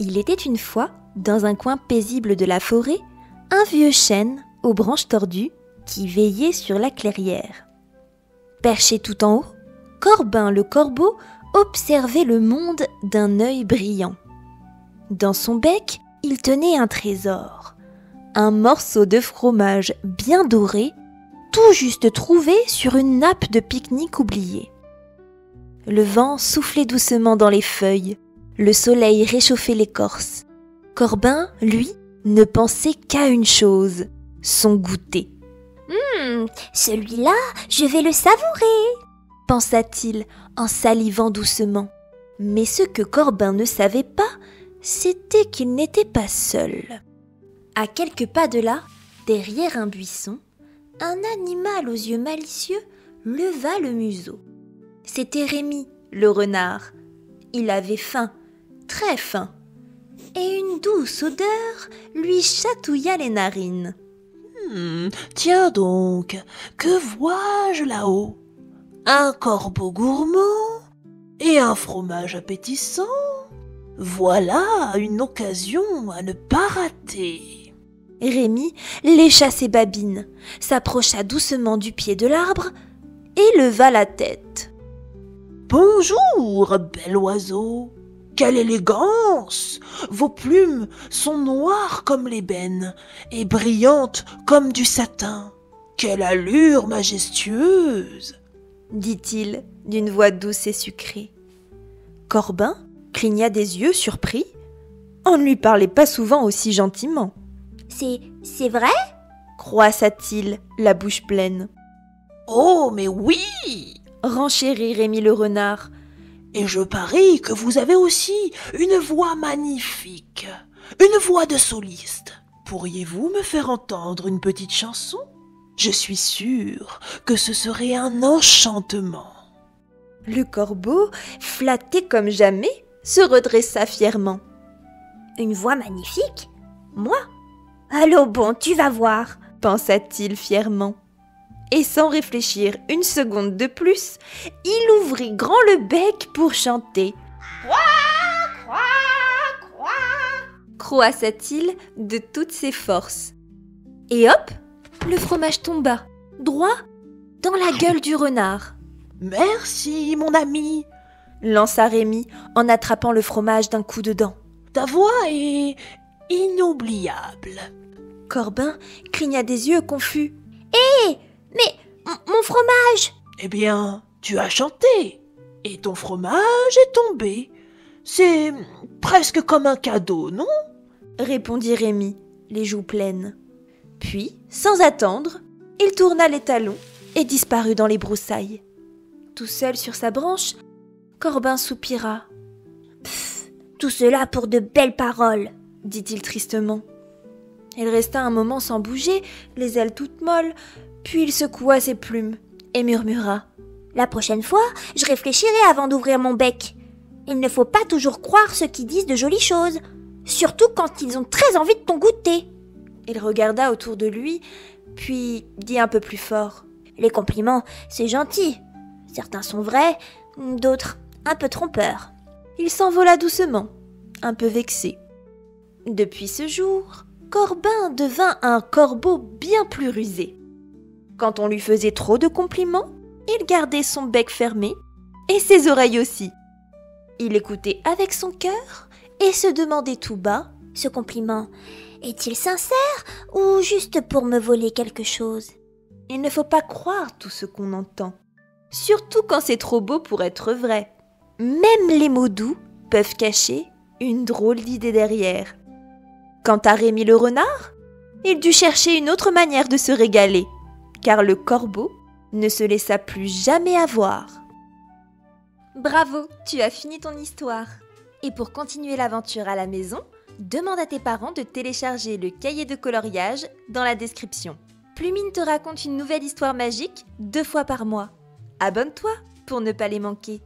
Il était une fois, dans un coin paisible de la forêt, un vieux chêne aux branches tordues qui veillait sur la clairière. Perché tout en haut, Corbin le corbeau observait le monde d'un œil brillant. Dans son bec, il tenait un trésor, un morceau de fromage bien doré, tout juste trouvé sur une nappe de pique-nique oubliée. Le vent soufflait doucement dans les feuilles, le soleil réchauffait l'écorce. Corbin, lui, ne pensait qu'à une chose, son goûter. Celui-là, je vais le savourer, pensa-t-il en salivant doucement. Mais ce que Corbin ne savait pas, c'était qu'il n'était pas seul. À quelques pas de là, derrière un buisson, un animal aux yeux malicieux leva le museau. C'était Rémi, le renard. Il avait faim, très faim, et une douce odeur lui chatouilla les narines. Tiens donc, que vois-je là-haut? Un corbeau gourmand et un fromage appétissant. Voilà une occasion à ne pas rater. Rémi lécha ses babines, s'approcha doucement du pied de l'arbre et leva la tête. Bonjour, bel oiseau. Quelle élégance! Vos plumes sont noires comme l'ébène et brillantes comme du satin. Quelle allure majestueuse! Dit-il d'une voix douce et sucrée. Corbin cligna des yeux surpris. On ne lui parlait pas souvent aussi gentiment. C'est vrai? Croissa-t-il, la bouche pleine. Oh, mais oui! Renchérit Rémi le renard. Et je parie que vous avez aussi une voix magnifique, une voix de soliste. Pourriez-vous me faire entendre une petite chanson? Je suis sûre que ce serait un enchantement. Le corbeau, flatté comme jamais, se redressa fièrement. Une voix magnifique? Moi? Allons bon, tu vas voir, pensa-t-il fièrement. Et sans réfléchir une seconde de plus, il ouvrit grand le bec pour chanter. « Croix, croix, croix » croissa-t-il de toutes ses forces. Et hop, le fromage tomba, droit dans la gueule du renard. « Merci, mon ami » lança Rémi en attrapant le fromage d'un coup de dent. « Ta voix est inoubliable. » Corbin cligna des yeux confus. « Hé, mais mon fromage !» Eh bien, tu as chanté et ton fromage est tombé. C'est presque comme un cadeau, non? Répondit Rémi, les joues pleines. Puis, sans attendre, il tourna les talons et disparut dans les broussailles. Tout seul sur sa branche, Corbin soupira. « Tout cela pour de belles paroles !» dit-il tristement. Il resta un moment sans bouger, les ailes toutes molles, puis il secoua ses plumes et murmura. « La prochaine fois, je réfléchirai avant d'ouvrir mon bec. Il ne faut pas toujours croire ceux qui disent de jolies choses, surtout quand ils ont très envie de ton goûter. » Il regarda autour de lui, puis dit un peu plus fort. « Les compliments, c'est gentil. Certains sont vrais, d'autres un peu trompeurs. » Il s'envola doucement, un peu vexé. Depuis ce jour, Corbin devint un corbeau bien plus rusé. Quand on lui faisait trop de compliments, il gardait son bec fermé et ses oreilles aussi. Il écoutait avec son cœur et se demandait tout bas: « Ce compliment, est-il sincère ou juste pour me voler quelque chose ?» Il ne faut pas croire tout ce qu'on entend, surtout quand c'est trop beau pour être vrai. Même les mots doux peuvent cacher une drôle d'idée derrière. Quant à Rémi le renard, il dut chercher une autre manière de se régaler, car le corbeau ne se laissa plus jamais avoir. Bravo, tu as fini ton histoire. Et pour continuer l'aventure à la maison, demande à tes parents de télécharger le cahier de coloriage dans la description. Plumine te raconte une nouvelle histoire magique 2 fois par mois. Abonne-toi pour ne pas les manquer.